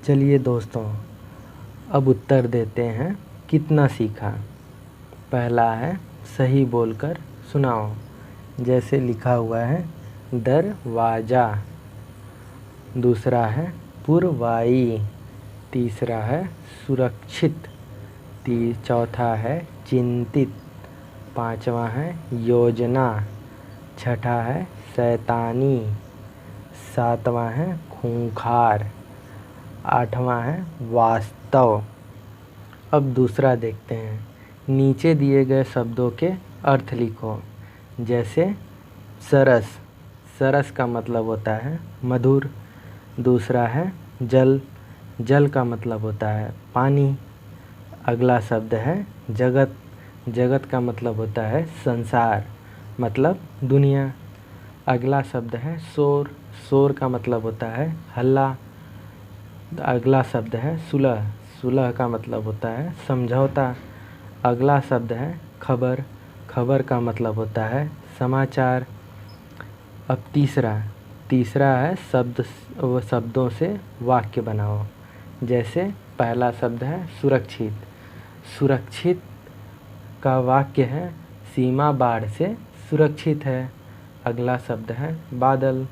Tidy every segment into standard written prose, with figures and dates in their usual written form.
चलिए दोस्तों, अब उत्तर देते हैं। कितना सीखा। पहला है सही बोलकर सुनाओ। जैसे लिखा हुआ है दरवाजा। दूसरा है पुरवाई। तीसरा है सुरक्षित। चौथा है चिंतित। पांचवा है योजना। छठा है शैतानी। सातवां है खूंखार। आठवां है वास्तव। अब दूसरा देखते हैं। नीचे दिए गए शब्दों के अर्थ लिखो। जैसे सरस। सरस का मतलब होता है मधुर। दूसरा है जल। जल का मतलब होता है पानी। अगला शब्द है जगत। जगत का मतलब होता है संसार, मतलब दुनिया। अगला शब्द है शोर। शोर का मतलब होता है हल्ला। अगला शब्द है सुलह। सुलह का मतलब होता है समझौता। अगला शब्द है खबर। खबर का मतलब होता है समाचार। अब तीसरा है शब्दों से वाक्य बनाओ। जैसे पहला शब्द है सुरक्षित। सुरक्षित का वाक्य है सीमा बाढ़ से सुरक्षित है। अगला शब्द है बादल।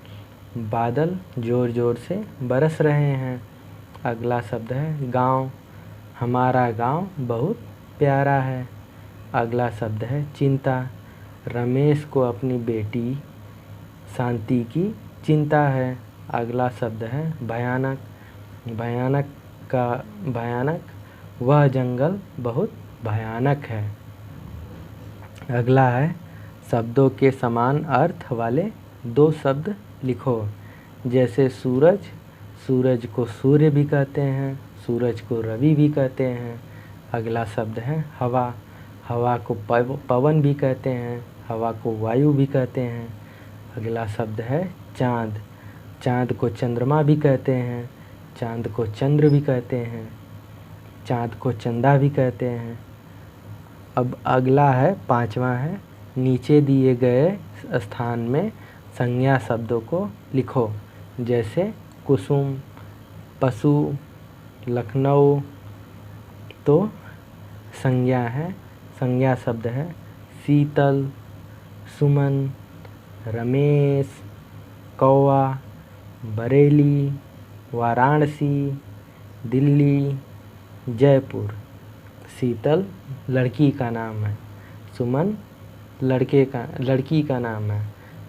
बादल ज़ोर ज़ोर से बरस रहे हैं। अगला शब्द है गांव। हमारा गांव बहुत प्यारा है। अगला शब्द है चिंता। रमेश को अपनी बेटी शांति की चिंता है। अगला शब्द है भयानक। भयानक वह जंगल बहुत भयानक है। अगला है शब्दों के समान अर्थ वाले दो शब्द लिखो। जैसे सूरज। सूरज को सूर्य भी कहते हैं, सूरज को रवि भी कहते हैं। अगला शब्द है हवा। हवा को पवन भी कहते हैं, हवा को वायु भी कहते हैं। अगला शब्द है चाँद। चाँद को चंद्रमा भी कहते हैं, चाँद को चंद्र भी कहते हैं, चाँद को चंदा भी कहते हैं। अब अगला है पांचवा है नीचे दिए गए स्थान में संज्ञा शब्दों को लिखो। जैसे कुसुम, पशु, लखनऊ। तो संज्ञा शब्द है शीतल, सुमन, रमेश, कौवा, बरेली, वाराणसी, दिल्ली, जयपुर। शीतल लड़की का नाम है, सुमन लड़की का नाम है,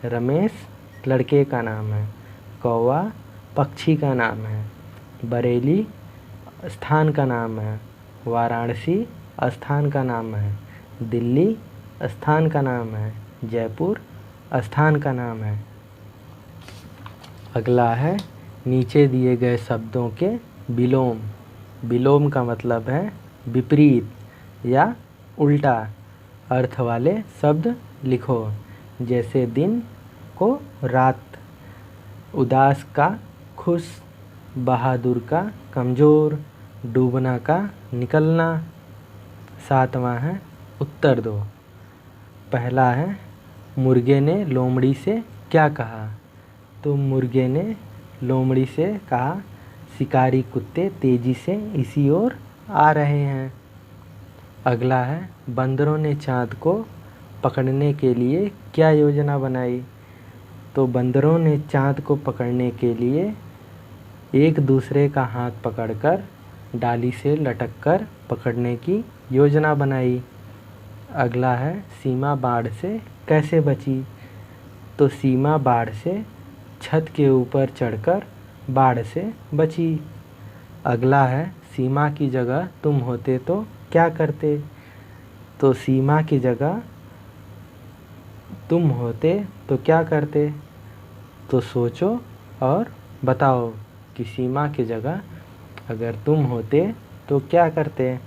रमेश लड़के का नाम है, कौवा पक्षी का नाम है, बरेली स्थान का नाम है, वाराणसी स्थान का नाम है, दिल्ली स्थान का नाम है, जयपुर स्थान का नाम है। अगला है नीचे दिए गए शब्दों के विलोम। विलोम का मतलब है विपरीत या उल्टा अर्थ वाले शब्द लिखो। जैसे दिन को रात, उदास का खुश, बहादुर का कमज़ोर, डूबना का निकलना। सातवां है उत्तर दो। पहला है मुर्गे ने लोमड़ी से क्या कहा। तो मुर्गे ने लोमड़ी से कहा शिकारी कुत्ते तेज़ी से इसी ओर आ रहे हैं। अगला है बंदरों ने चाँद को पकड़ने के लिए क्या योजना बनाई। तो बंदरों ने चाँद को पकड़ने के लिए एक दूसरे का हाथ पकड़कर डाली से लटककर पकड़ने की योजना बनाई। अगला है सीमा बाढ़ से कैसे बची। तो सीमा बाढ़ से छत के ऊपर चढ़कर बाढ़ से बची। अगला है सीमा की जगह तुम होते तो क्या करते। तो सीमा की जगह तुम होते तो क्या करते। तो सोचो और बताओ कि सीमा की जगह अगर तुम होते तो क्या करते।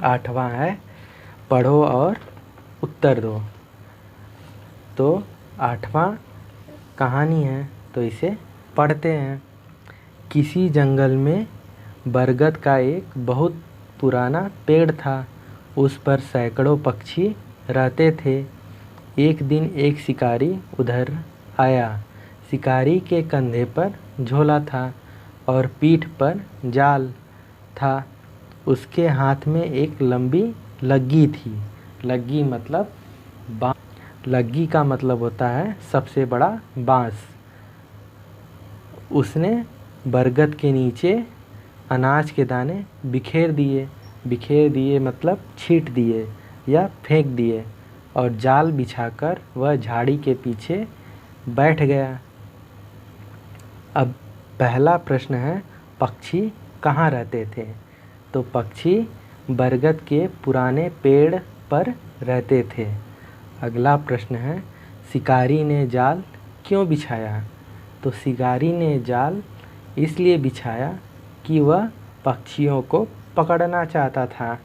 आठवां है पढ़ो और उत्तर दो। तो आठवां कहानी है, तो इसे पढ़ते हैं। किसी जंगल में बरगद का एक बहुत पुराना पेड़ था। उस पर सैकड़ों पक्षी रहते थे। एक दिन एक शिकारी उधर आया। शिकारी के कंधे पर झोला था। और पीठ पर जाल था। उसके हाथ में एक लंबी लग्गी थी। लग्गी मतलब लग्गी का मतलब होता है सबसे बड़ा बांस। उसने बरगद के नीचे अनाज के दाने बिखेर दिए। बिखेर दिए मतलब छींट दिए या फेंक दिए, और जाल बिछाकर वह झाड़ी के पीछे बैठ गया। अब पहला प्रश्न है, पक्षी कहाँ रहते थे? तो पक्षी बरगद के पुराने पेड़ पर रहते थे। अगला प्रश्न है, शिकारी ने जाल क्यों बिछाया? तो शिकारी ने जाल इसलिए बिछाया कि वह पक्षियों को पकड़ना चाहता था।